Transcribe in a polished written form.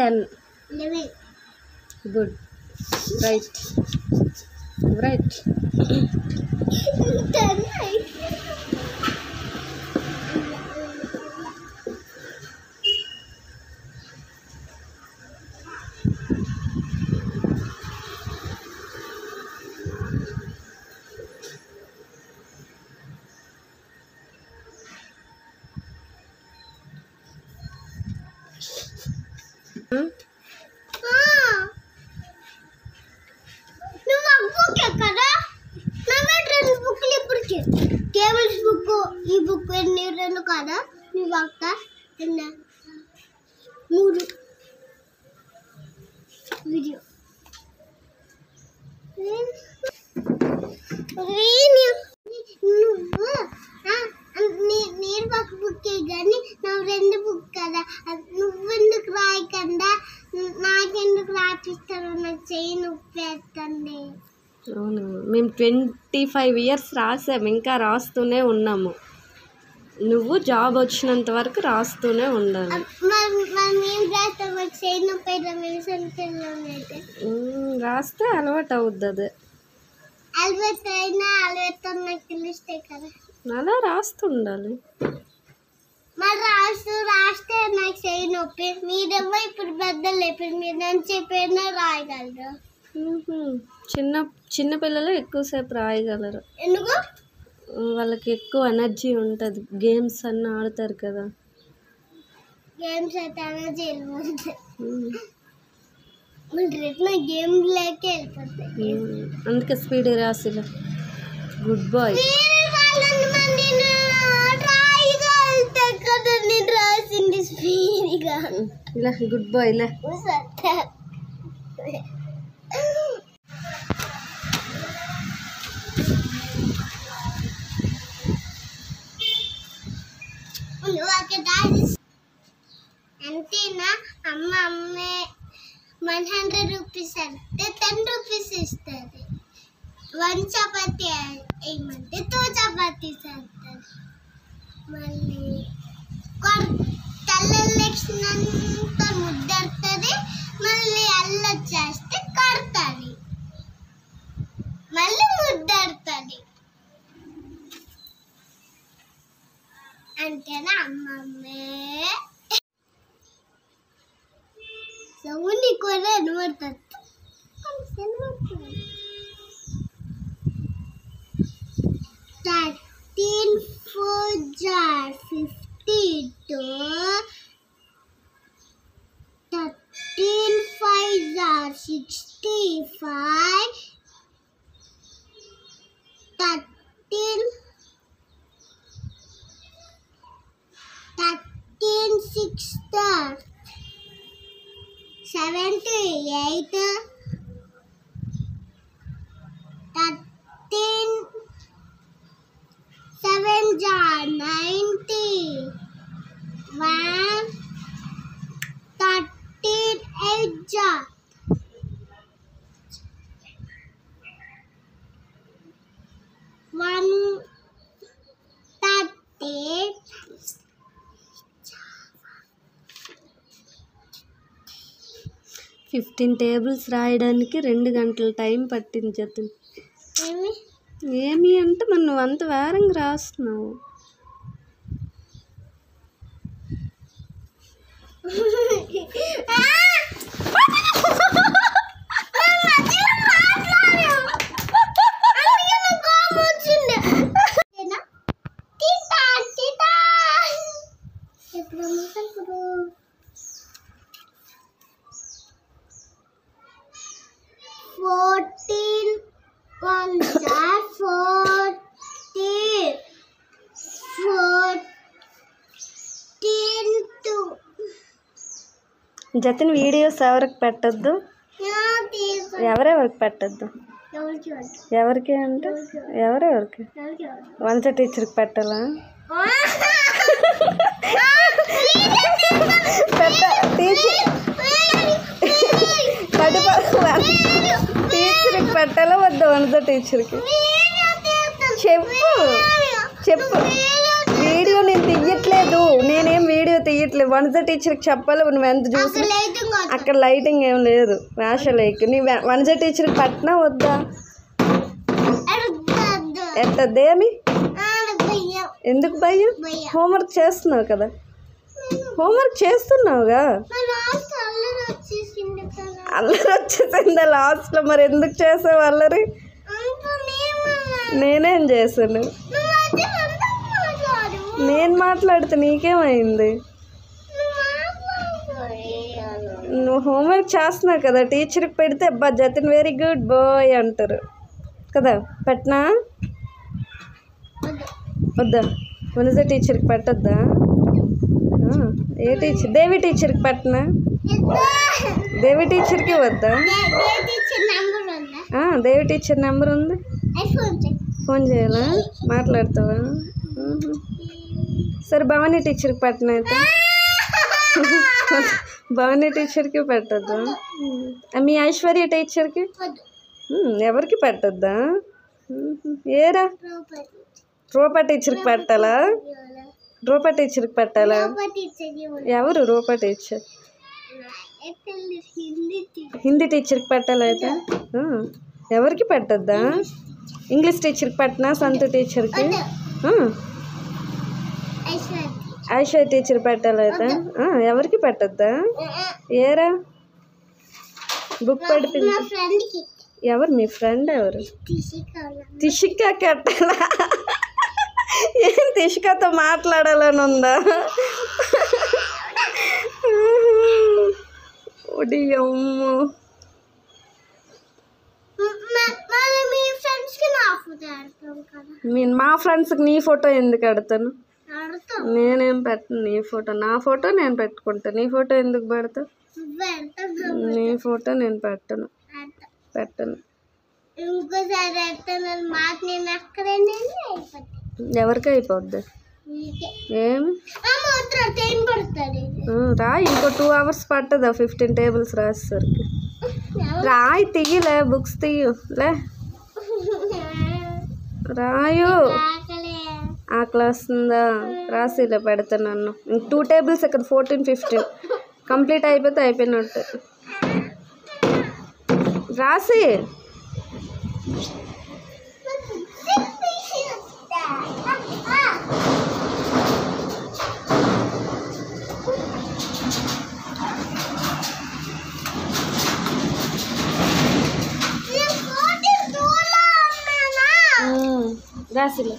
10. 11. Good. Right. 10, right? Cables book ఈ book ఎన్ని రెండు కదా నీ వక్త ఎన్న 3 వీడియో నేను ఒక బుక్ కానీ నా రెండు బుక్ కదా నువ్వెందుకు రాయకుండా నాకెందుకు రాపిస్తాను నాకు చెయ్యి నొప్పి వేస్తుంది. అవును, మేము 25 years రాసాము, ఇంకా రాస్తూనే ఉన్నాము. నువ్వు జాబ్ వచ్చినంత వరకు రాస్తూనే ఉండాలి. రాస్తే అలవాటు అవుద్ది. అలా రాస్తుండాలి. రాస్తే నాకు చెయ్యి నొప్పి. మీరేమో ఇప్పుడు పెద్దలు ఇప్పుడు మీరు నన్ను చెప్పినా రాయగలరు. చిన్న పిల్లలు ఎక్కువసేపు రాయగలరు. ఎందుకు? వాళ్ళకి ఎక్కువ ఎనర్జీ ఉంటుంది. గేమ్స్ అన్నీ ఆడతారు కదా. గేమ్స్ అయితే ఎనర్జీ గేమ్ లేకే వెళ్ళిపోతాయి. అందుకే స్పీడ్ రాసిలా. Good bye. రాసింది స్పీడ్గా. ఇలా గుడ్ బాయ్ ఇలా. అంతేనా? అమ్మే 100 rupees అంటే 10 rupees ఇస్తుంది. 1 చపాతీ వేయమంటే 2 చపాతీస్ వేస్తుంది. మళ్ళీ తల్లెళ్ళంతా ముద్దడుతుంది. మళ్ళీ అల్లొచ్చేస్తే కడుతుంది. మళ్ళీ ముద్దడుతుంది. అంతేనా అమ్మమ్మే? సౌండ్ కూడా వినబడుతుంది. 13 4 jar 52. 13 5 jar 65. 13 6 jar 78. 13 7 jar 90. 13 8 jar 130. 15 tables రాయడానికి 2 గంటల టైం పట్టింది జతన్. ఏమి అంటే మరి నువ్వు అంత వేరంగా రాస్తున్నావు. జతిన్ వీడియోస్ ఎవరికి పెట్టద్దు, ఎవరెవరికి పెట్టద్దు. ఎవరికి అంటే ఎవరెవరికి? వంశ టీచర్కి పెట్టాలా? టీచర్కి పెట్టాలా వద్దా? వంశ టీచర్కి చెప్పు చెప్పు. వీడియో నేను తీయట్లేదు, నేనేం వీడియో తీయట్లేదు. వనజ టీచర్కి చెప్పాలి నువ్వు ఎంత చూసి. అక్కడ లైటింగ్ ఏం లేదు, వేష లేక్. నీ వనజ టీచర్కి పట్టినా వద్దా? ఎట్టదేమి? ఎందుకు భయం? హోంవర్క్ చేస్తున్నావు కదా, హోంవర్క్ చేస్తున్నావుగా. అల్లరి వచ్చేసిందా లాస్ట్లో? మరి ఎందుకు చేసావు అల్లరి? నేనేం చేశాను? నేను మాట్లాడితే నీకేమైంది? నువ్వు హోంవర్క్ చేస్తున్నావు కదా, టీచర్కి పెడితే అబ్బా జతిన్ వెరీ గుడ్ బాయ్ అంటారు కదా. పెట్టనా? వద్దా? వనజ టీచర్కి పెట్టద్దా? ఏ టీచర్? దేవి టీచర్కి పెట్టనా? దేవి టీచర్కి వద్దా? దేవి టీచర్ నెంబర్ ఉంది, ఫోన్ చేయాలా? మాట్లాడతావా? సరే భవానీ టీచర్కి పెట్టనా అయితే? భవానీ టీచర్కి పెట్టద్దా? మీ ఐశ్వర్య టీచర్కి? ఎవరికి పెట్టద్దా? ఏరా రూపా టీచర్కి పెట్టాలా? రూపా టీచర్కి పెట్టాలా? ఎవరు రూపా టీచర్? హిందీ టీచర్కి పెట్టాలా అయితే? ఎవరికి పెట్టద్దా? ఇంగ్లీష్ టీచర్కి పెట్టనా? సంతు టీచర్కి? ఐశ్వర్య టీచర్ పెట్టాలా అయితే? ఎవరికి పెట్టద్దా? ఏరా బుక్ పడిపోయింది. ఎవరు మీ ఫ్రెండ్? ఎవరు? తిషిక కట్టాలా? ఏం తిషికతో మాట్లాడాలని ఉందా? ఒడియమ్మో. మా ఫ్రెండ్స్కి నీ ఫోటో ఎందుకు పెడతాను? నేనేం పెట్టను నీ ఫోటో. నా ఫోటో నేను పెట్టుకుంటాను, నీ ఫోటో ఎందుకు పెడతావు? నీ ఫోటో నేను పెట్టను. ఎవరికి అయిపోద్ది? ఏమి రా, ఇంకో 2 hours పట్టదా 15 tables రాసేసరికి? రాయి తీయలే, బుక్స్ తీయు లే, రాయు. ఆ క్లాస్ ఉందా? రాసిలే పెడతా నన్ను. 2 tables ఇక్కడ 14, 15 కంప్లీట్ అయిపోతే అయిపోయినట్టు. రాసి రాసిలే.